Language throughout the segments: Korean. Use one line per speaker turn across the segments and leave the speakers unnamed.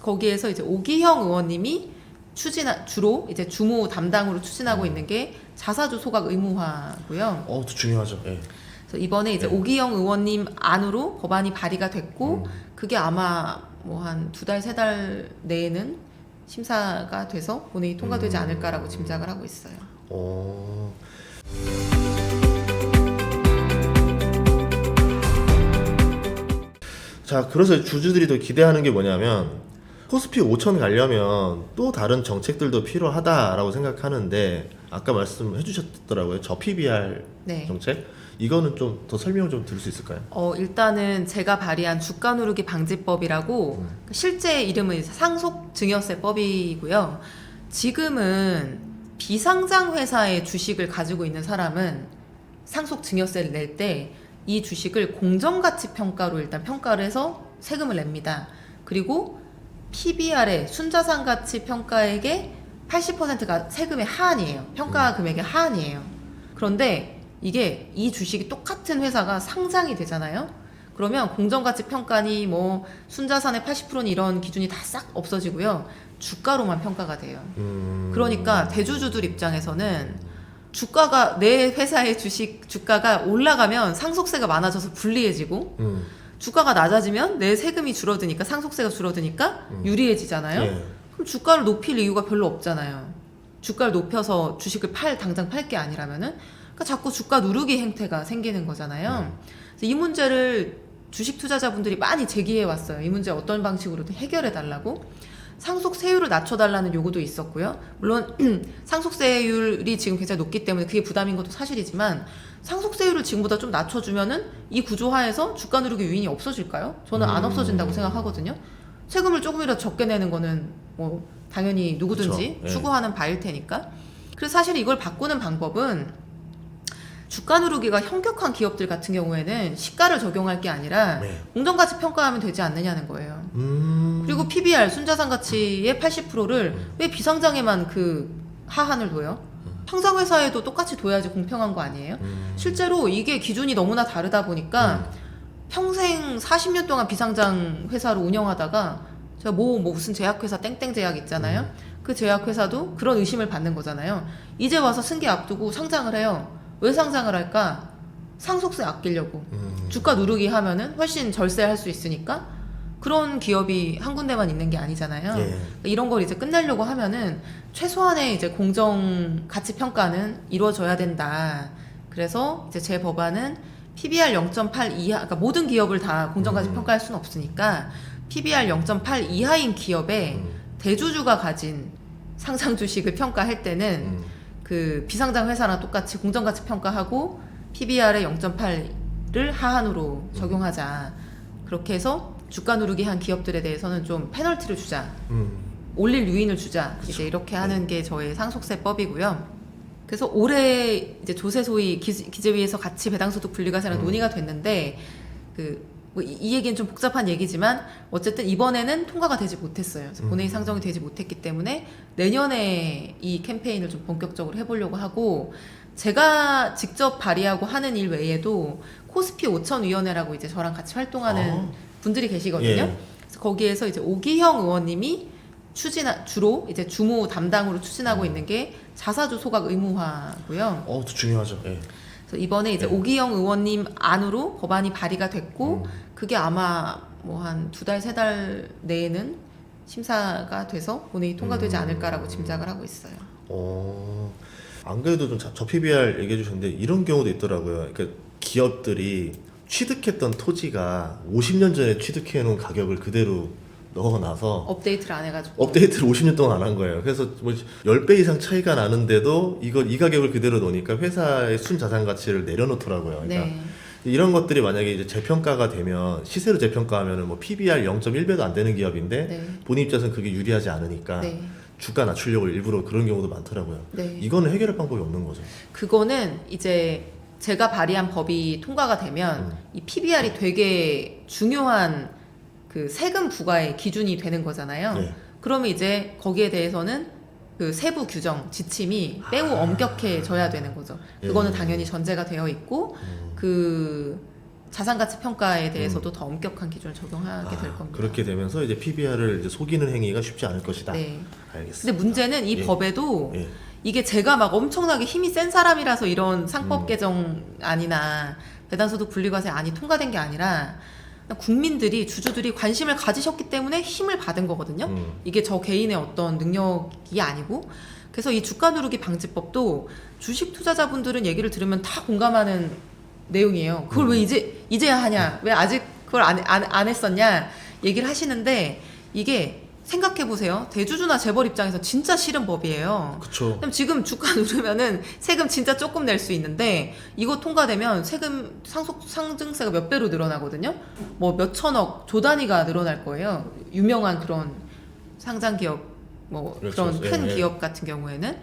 거기에서 이제 오기형 의원님이 주로 이제 주무 담당으로 추진하고 있는 게 자사주 소각 의무화고요.
또 중요하죠. 예.
그래서 이번에 이제 오기영 의원님 안으로 법안이 발의가 됐고 그게 아마 뭐 한 2달, 3달 내에는 심사가 돼서 본회의 통과되지 않을까라고 짐작을 하고 있어요.
자, 그래서 주주들이 더 기대하는 게 뭐냐면 코스피 5천 가려면 또 다른 정책들도 필요하다라고 생각하는데 아까 말씀해 주셨더라고요. 저 PBR
네.
정책. 이거는 좀 더 설명을 좀 들을 수 있을까요?
일단은 제가 발의한 주가 누르기 방지법이라고 실제 이름은 상속 증여세법이고요. 지금은 비상장 회사의 주식을 가지고 있는 사람은 상속 증여세를 낼 때 이 주식을 공정가치 평가로 일단 평가를 해서 세금을 냅니다. 그리고 PBR의 순자산 가치 평가액의 80%가 세금의 하한이에요. 평가 금액의 하한이에요. 그런데 이게 이 주식이 똑같은 회사가 상장이 되잖아요. 그러면 공정가치 평가니 뭐 순자산의 80%는 이런 기준이 다 싹 없어지고요. 주가로만 평가가 돼요. 그러니까 대주주들 입장에서는 주가가 내 회사의 주식 주가가 올라가면 상속세가 많아져서 불리해지고 주가가 낮아지면 내 세금이 줄어드니까 상속세가 줄어드니까 유리해지잖아요.
예.
그럼 주가를 높일 이유가 별로 없잖아요. 주가를 높여서 주식을 당장 팔 게 아니라면은 그러니까 자꾸 주가 누르기 행태가 생기는 거잖아요. 그래서 이 문제를 주식 투자자분들이 많이 제기해 왔어요. 이 문제 어떤 방식으로든 해결해 달라고. 상속세율을 낮춰달라는 요구도 있었고요. 물론 상속세율이 지금 굉장히 높기 때문에 그게 부담인 것도 사실이지만 상속세율을 지금보다 좀 낮춰주면은 이 구조하에서 주가 누르기 요인이 없어질까요? 저는 안 없어진다고 생각하거든요. 세금을 조금이라도 적게 내는 거는 뭐 당연히 누구든지
그쵸.
추구하는 바일 테니까. 그래서 사실 이걸 바꾸는 방법은 주가 누르기가 현격한 기업들 같은 경우에는 시가를 적용할 게 아니라 공정가치 평가하면 되지 않느냐는 거예요. 그리고 PBR 순자산 가치의 80%를 왜 비상장에만 그 하한을 둬요? 상장회사에도 똑같이 둬야지 공평한 거 아니에요? 실제로 이게 기준이 너무나 다르다 보니까 평생 40년 동안 비상장 회사를 운영하다가 제가 무슨 제약회사 땡땡 제약 있잖아요. 그 제약회사도 그런 의심을 받는 거잖아요. 이제 와서 승계 앞두고 상장을 해요. 왜 상장을 할까? 상속세 아끼려고. 주가 누르기 하면은 훨씬 절세할 수 있으니까 그런 기업이 한 군데만 있는 게 아니잖아요.
예.
이런 걸 이제 끝내려고 하면은 최소한의 이제 공정 가치 평가는 이루어져야 된다. 그래서 이제 제 법안은 PBR 0.8 이하, 그러니까 모든 기업을 다 공정 가치 평가할 수는 없으니까 PBR 0.8 이하인 기업에 대주주가 가진 상장 주식을 평가할 때는 그 비상장 회사랑 똑같이 공정가치 평가하고 PBR의 0.8를 하한으로 적용하자. 그렇게 해서 주가 누르기 한 기업들에 대해서는 좀 페널티를 주자. 올릴 유인을 주자.
그쵸.
이제 이렇게 하는 게 저의 상속세법이고요. 그래서 올해 이제 조세 소위 기재위에서 같이 배당소득 분리과세랑 논의가 됐는데 이 얘기는 좀 복잡한 얘기지만 어쨌든 이번에는 통과가 되지 못했어요. 그래서 본회의 상정이 되지 못했기 때문에 내년에 이 캠페인을 좀 본격적으로 해보려고 하고 제가 직접 발의하고 하는 일 외에도 코스피 5천위원회라고 이제 저랑 같이 활동하는 분들이 계시거든요.
예.
그래서 거기에서 이제 오기형 의원님이 주로 이제 주무 담당으로 추진하고 있는 게 자사주 소각 의무화고요.
또 중요하죠. 예.
그래서 이번에 이제 오기영 의원님 안으로 법안이 발의가 됐고 그게 아마 뭐 한 2달, 3달 내에는 심사가 돼서 본회의 통과되지 않을까라고 짐작을 하고 있어요.
안 그래도 좀 저 PBR 얘기해 주셨는데 이런 경우도 있더라고요. 그러니까 기업들이 취득했던 토지가 50년 전에 취득해 놓은 가격을 그대로 넣어놔서
업데이트를 안 해가지고
업데이트를 50년 동안 안 한 거예요. 그래서 뭐 10배 이상 차이가 나는데도 이 가격을 그대로 놓으니까 회사의 순자산 가치를 내려놓더라고요. 그러니까
네.
이런 것들이 만약에 이제 재평가가 되면 시세로 재평가하면은 뭐 PBR 0.1배도 안 되는 기업인데
네.
본인 입장에서는 그게 유리하지 않으니까
네.
주가 낮추려고 일부러 그런 경우도 많더라고요.
네.
이거는 해결할 방법이 없는 거죠.
그거는 이제 제가 발의한 법이 통과가 되면 이 PBR이 되게 중요한 그 세금 부과의 기준이 되는 거잖아요.
네.
그러면 이제 거기에 대해서는 그 세부 규정, 지침이 매우 엄격해져야 되는 거죠. 그거는 당연히 전제가 되어 있고 그 자산가치 평가에 대해서도 더 엄격한 기준을 적용하게 될 겁니다.
그렇게 되면서 이제 PBR을 이제 속이는 행위가 쉽지 않을 것이다.
네.
알겠습니다.
근데 문제는 이
예.
법에도
예.
이게 제가 막 엄청나게 힘이 센 사람이라서 이런 상법 개정안이나 배당소득 분리과세안이 통과된 게 아니라 국민들이 주주들이 관심을 가지셨기 때문에 힘을 받은 거거든요. 이게 저 개인의 어떤 능력이 아니고 그래서 이 주가 누르기 방지법도 주식 투자자분들은 얘기를 들으면 다 공감하는 내용이에요. 그걸 왜 이제야 하냐? 왜 아직 그걸 안 했었냐? 얘기를 하시는데 이게 생각해 보세요. 대주주나 재벌 입장에서 진짜 싫은 법이에요.
그렇죠.
그럼 지금 주가 누르면은 세금 진짜 조금 낼 수 있는데 이거 통과되면 세금 상증세가 몇 배로 늘어나거든요. 뭐 몇 천억 조 단위가 늘어날 거예요. 유명한 그런 상장 기업 뭐
그렇죠.
그런 큰
예, 예.
기업 같은 경우에는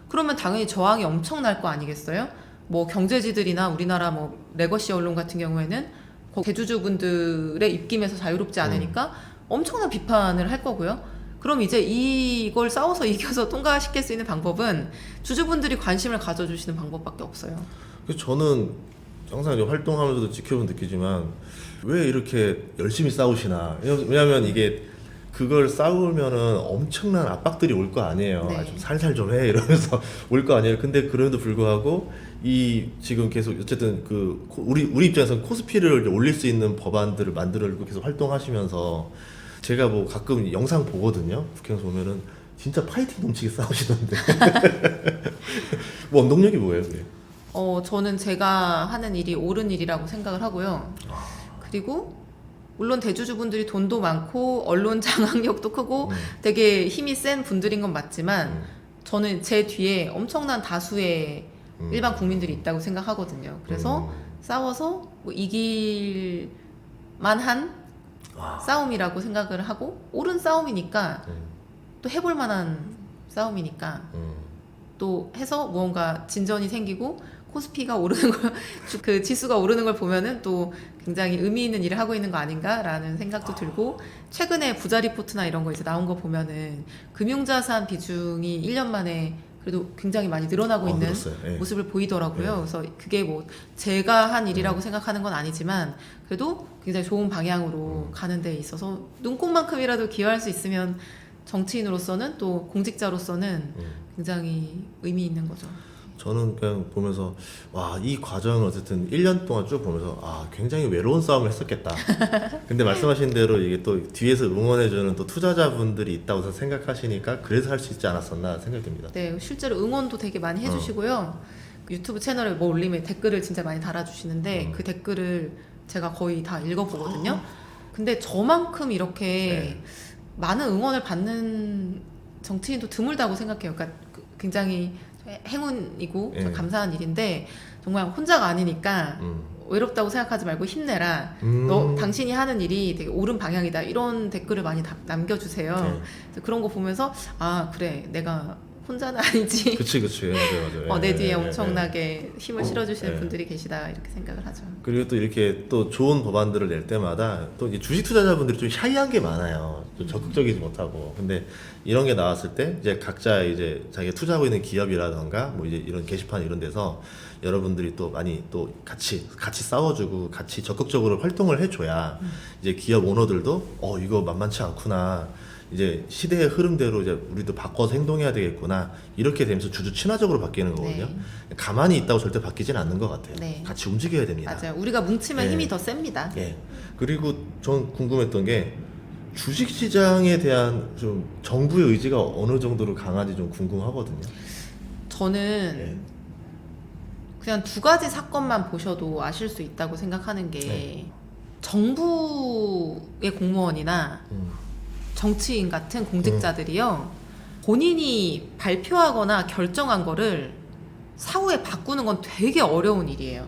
그러면 당연히 저항이 엄청날 거 아니겠어요? 뭐 경제지들이나 우리나라 뭐 레거시 언론 같은 경우에는 대주주분들의 입김에서 자유롭지 않으니까 엄청난 비판을 할 거고요. 그럼 이제 이걸 싸워서 이겨서 통과시킬 수 있는 방법은 주주분들이 관심을 가져주시는 방법밖에 없어요.
그래서 저는 항상 이제 활동하면서도 지켜보면 느끼지만 왜 이렇게 열심히 싸우시나. 왜냐면 이게 그걸 싸우면은 엄청난 압박들이 올 거 아니에요.
네.
아, 좀 살살 좀 해 이러면서 올 거 아니에요. 근데 그럼에도 불구하고 이 지금 계속 어쨌든 그 우리 입장에서는 코스피를 올릴 수 있는 법안들을 만들고 계속 활동하시면서 제가 뭐 가끔 영상 보거든요. 국회에서 보면은 진짜 파이팅 넘치게 싸우시던데. 뭐 원동력이 뭐예요, 그게?
저는 제가 하는 일이 옳은 일이라고 생각을 하고요. 그리고 물론 대주주분들이 돈도 많고 언론 장악력도 크고 되게 힘이 센 분들인 건 맞지만 저는 제 뒤에 엄청난 다수의 일반 국민들이 있다고 생각하거든요. 그래서 싸워서 뭐 이길 만한 싸움이라고 생각을 하고 옳은 싸움이니까 또 해볼 만한 싸움이니까 또 해서 무언가 진전이 생기고 코스피가 오르는 걸, 그 지수가 오르는 걸 보면은 또 굉장히 의미 있는 일을 하고 있는 거 아닌가라는 생각도 들고 최근에 부자 리포트나 이런 거 이제 나온 거 보면은 금융자산 비중이 1년 만에 그래도 굉장히 많이 늘어나고 있는
늘었어요. 예.
모습을 보이더라고요.
예.
그래서 그게 뭐 제가 한 일이라고 생각하는 건 아니지만 그래도 굉장히 좋은 방향으로 가는 데 있어서 눈꼽만큼이라도 기여할 수 있으면 정치인으로서는 또 공직자로서는 굉장히 의미 있는 거죠.
저는 그냥 보면서 와, 이 과정을 어쨌든 1년 동안 쭉 보면서 굉장히 외로운 싸움을 했었겠다. 근데 말씀하신 대로 이게 또 뒤에서 응원해주는 또 투자자분들이 있다고 생각하시니까 그래서 할 수 있지 않았었나 생각이 듭니다.
네, 실제로 응원도 되게 많이 해주시고요. 유튜브 채널에 뭐 올리면 댓글을 진짜 많이 달아주시는데 그 댓글을 제가 거의 다 읽어보거든요. 근데 저만큼 이렇게 많은 응원을 받는 정치인도 드물다고 생각해요. 그러니까 굉장히 행운이고 감사한 일인데 정말 혼자가 아니니까 외롭다고 생각하지 말고 힘내라. 너 당신이 하는 일이 되게 옳은 방향이다. 이런 댓글을 많이 남겨주세요. 그래서 그런 거 보면서 그래 내가 혼자는 아니지.
그치. 맞아요.
내 뒤에 엄청나게 힘을 실어주시는 분들이 계시다 이렇게 생각을 하죠.
그리고 또 이렇게 또 좋은 법안들을 낼 때마다 또 이제 주식 투자자분들이 좀 샤이한 게 많아요. 좀 적극적이지 못하고. 근데 이런 게 나왔을 때 이제 각자 이제 자기가 투자하고 있는 기업이라던가 뭐 이제 이런 게시판 이런 데서 여러분들이 또 많이 또 같이 싸워주고 같이 적극적으로 활동을 해줘야 이제 기업 오너들도 이거 만만치 않구나. 이제 시대의 흐름대로 이제 우리도 바꿔서 행동해야 되겠구나. 이렇게 되면서 주주 친화적으로 바뀌는 거거든요. 가만히 있다고 절대 바뀌진 않는 것 같아요. 같이 움직여야 됩니다.
맞아요. 우리가 뭉치면 힘이 더 셉니다.
그리고 전 궁금했던 게 주식시장에 대한 좀 정부의 의지가 어느 정도로 강한지 좀 궁금하거든요.
저는 그냥 두 가지 사건만 보셔도 아실 수 있다고 생각하는 게 정부의 공무원이나 정치인 같은 공직자들이요 본인이 발표하거나 결정한 거를 사후에 바꾸는 건 되게 어려운 일이에요.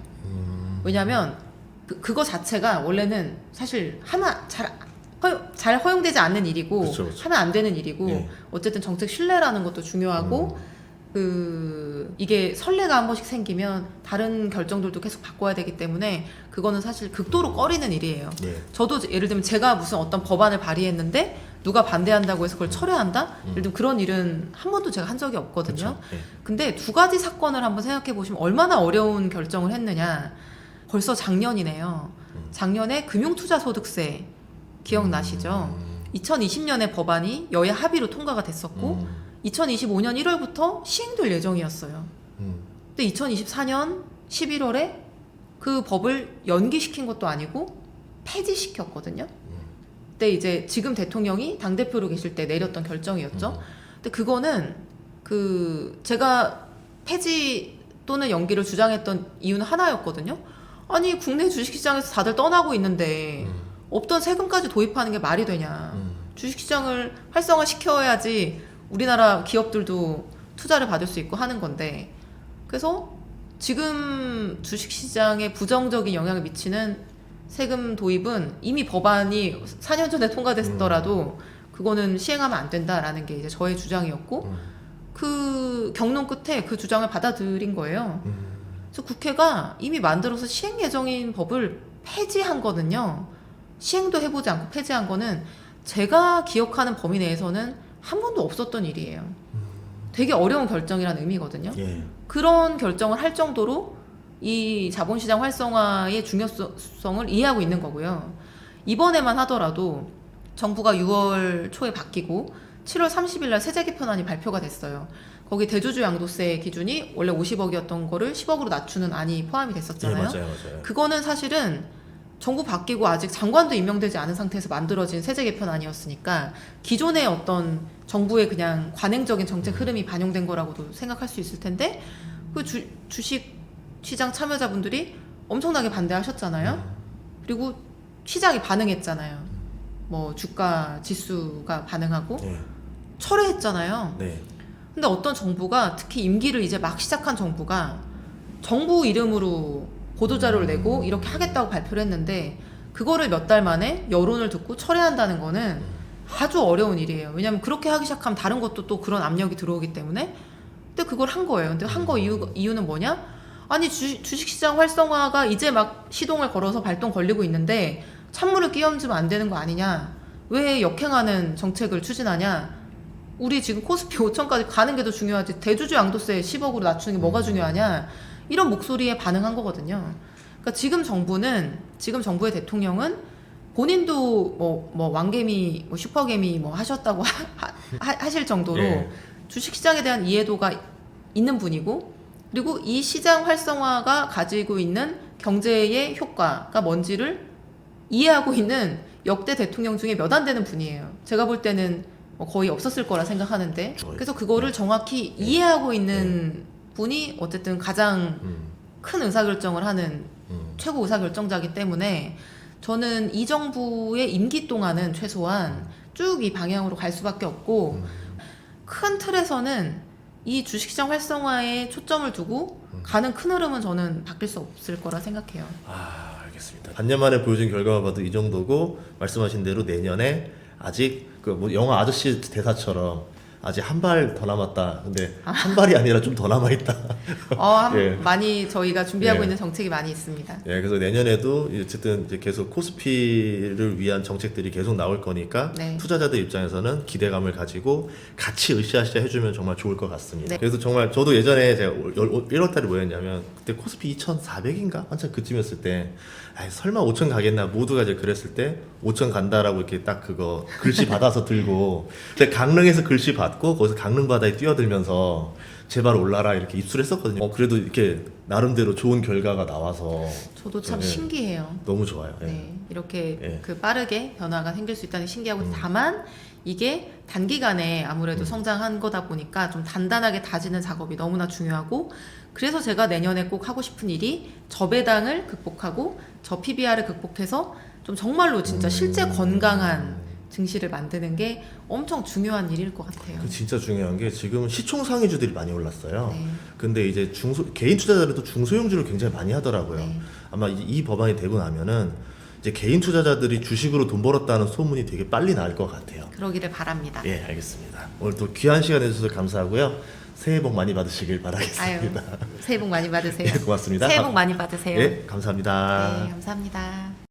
왜냐하면 그거 자체가 원래는 사실 하면 잘 허용되지 않는 일이고
그쵸.
하면 안 되는 일이고 어쨌든 정책 신뢰라는 것도 중요하고 이게 선례가 한 번씩 생기면 다른 결정들도 계속 바꿔야 되기 때문에 그거는 사실 극도로 꺼리는 일이에요. 저도 예를 들면 제가 무슨 어떤 법안을 발의했는데 누가 반대한다고 해서 그걸 철회한다? 예를 들면 그런 일은 한 번도 제가 한 적이 없거든요. 근데 두 가지 사건을 한번 생각해 보시면 얼마나 어려운 결정을 했느냐. 벌써 작년이네요. 작년에 금융투자소득세 기억나시죠? 2020년에 법안이 여야 합의로 통과가 됐었고 2025년 1월부터 시행될 예정이었어요. 근데 2024년 11월에 그 법을 연기시킨 것도 아니고 폐지시켰거든요. 그때 이제 지금 대통령이 당대표로 계실 때 내렸던 결정이었죠. 근데 그거는 제가 폐지 또는 연기를 주장했던 이유는 하나였거든요. 아니 국내 주식시장에서 다들 떠나고 있는데 없던 세금까지 도입하는 게 말이 되냐. 주식시장을 활성화시켜야지 우리나라 기업들도 투자를 받을 수 있고 하는 건데, 그래서 지금 주식시장에 부정적인 영향을 미치는 세금 도입은 이미 법안이 4년 전에 통과됐더라도 그거는 시행하면 안 된다라는 게 이제 저의 주장이었고 그 경론 끝에 그 주장을 받아들인 거예요. 그래서 국회가 이미 만들어서 시행 예정인 법을 폐지한 거는요, 시행도 해보지 않고 폐지한 거는 제가 기억하는 범위 내에서는 한 번도 없었던 일이에요. 되게 어려운 결정이라는 의미거든요.
예.
그런 결정을 할 정도로 이 자본시장 활성화의 중요성을 이해하고 있는 거고요. 이번에만 하더라도 정부가 6월 초에 바뀌고 7월 30일 날 세제 개편안이 발표가 됐어요. 거기 대주주 양도세 기준이 원래 50억이었던 거를 10억으로 낮추는 안이 포함이 됐었잖아요.
예, 맞아요.
그거는 사실은 정부 바뀌고 아직 장관도 임명되지 않은 상태에서 만들어진 세제 개편안이었으니까 기존의 어떤 정부의 그냥 관행적인 정책 흐름이 반영된 거라고도 생각할 수 있을 텐데, 그 주식 시장 참여자분들이 엄청나게 반대하셨잖아요. 그리고 시장이 반응했잖아요. 뭐 주가 지수가 반응하고
예.
철회했잖아요.
네.
근데 어떤 정부가, 특히 임기를 이제 막 시작한 정부가 정부 이름으로 보도자료를 내고 이렇게 하겠다고 발표를 했는데 그거를 몇 달 만에 여론을 듣고 철회한다는 거는 아주 어려운 일이에요. 왜냐하면 그렇게 하기 시작하면 다른 것도 또 그런 압력이 들어오기 때문에. 근데 그걸 한 거예요. 근데 한 거 이유는 뭐냐? 아니 주식시장 활성화가 이제 막 시동을 걸어서 발동 걸리고 있는데 찬물을 끼얹으면 안 되는 거 아니냐? 왜 역행하는 정책을 추진하냐? 우리 지금 코스피 5천까지 가는 게 더 중요하지 대주주 양도세 10억으로 낮추는 게 뭐가 중요하냐? 이런 목소리에 반응한 거거든요. 그러니까 지금 정부의 대통령은 본인도 뭐 왕개미, 뭐 슈퍼개미 뭐 하셨다고 하실 정도로
예.
주식시장에 대한 이해도가 있는 분이고, 그리고 이 시장 활성화가 가지고 있는 경제의 효과가 뭔지를 이해하고 있는 역대 대통령 중에 몇 안 되는 분이에요. 제가 볼 때는 거의 없었을 거라 생각하는데, 그래서 그거를 정확히 이해하고 있는 분이 어쨌든 가장 큰 의사결정을 하는 최고 의사결정자이기 때문에 저는 이 정부의 임기 동안은 최소한 쭉 이 방향으로 갈 수밖에 없고, 큰 틀에서는 이 주식시장 활성화에 초점을 두고 가는 큰 흐름은 저는 바뀔 수 없을 거라 생각해요.
알겠습니다. 반년 만에 보여준 결과만 봐도 이 정도고, 말씀하신 대로 내년에 아직 뭐 영화 아저씨 대사처럼 아직 한 발 더 남았다. 근데 한 발이 아니라 좀 더 남아 있다. 예.
많이 저희가 준비하고
예.
있는 정책이 많이 있습니다.
예, 그래서 내년에도 어쨌든 이제 계속 코스피를 위한 정책들이 계속 나올 거니까
네.
투자자들 입장에서는 기대감을 가지고 같이 으쌰으쌰 해주면 정말 좋을 것 같습니다.
네.
그래서 정말 저도 예전에 제가 1월달에 뭐였냐면 그때 코스피 2,400인가 한참 그쯤이었을 때 설마 5천 가겠나 모두가 이제 그랬을 때 5천 간다라고 이렇게 딱 그거 글씨 받아서 들고 제가 강릉에서 글씨 받고 거기서 강릉 바다에 뛰어들면서 제발 올라라 이렇게 입술했었거든요. 그래도 이렇게 나름대로 좋은 결과가 나와서
저도 참
예.
신기해요.
너무 좋아요. 예.
네, 이렇게
예.
그 빠르게 변화가 생길 수 있다는 게 신기하고, 다만 이게 단기간에 아무래도 성장한 거다 보니까 좀 단단하게 다지는 작업이 너무나 중요하고, 그래서 제가 내년에 꼭 하고 싶은 일이 저배당을 극복하고 저 PBR을 극복해서 좀 정말로 진짜 실제 건강한 증시를 만드는 게 엄청 중요한 일일 것 같아요.
그 진짜 중요한 게 지금 시총 상위주들이 많이 올랐어요.
네.
근데 이제 개인 투자자들도 중소형주를 굉장히 많이 하더라고요.
네.
아마 이 법안이 되고 나면은 이제 개인 투자자들이 주식으로 돈 벌었다는 소문이 되게 빨리 날 것 같아요.
그러기를 바랍니다.
예, 알겠습니다. 오늘 또 귀한 시간 내주셔서 감사하고요. 새해 복 많이 받으시길 바라겠습니다.
새해 복 많이 받으세요.
예, 고맙습니다.
새해 복 많이 받으세요.
예, 감사합니다.
네, 감사합니다.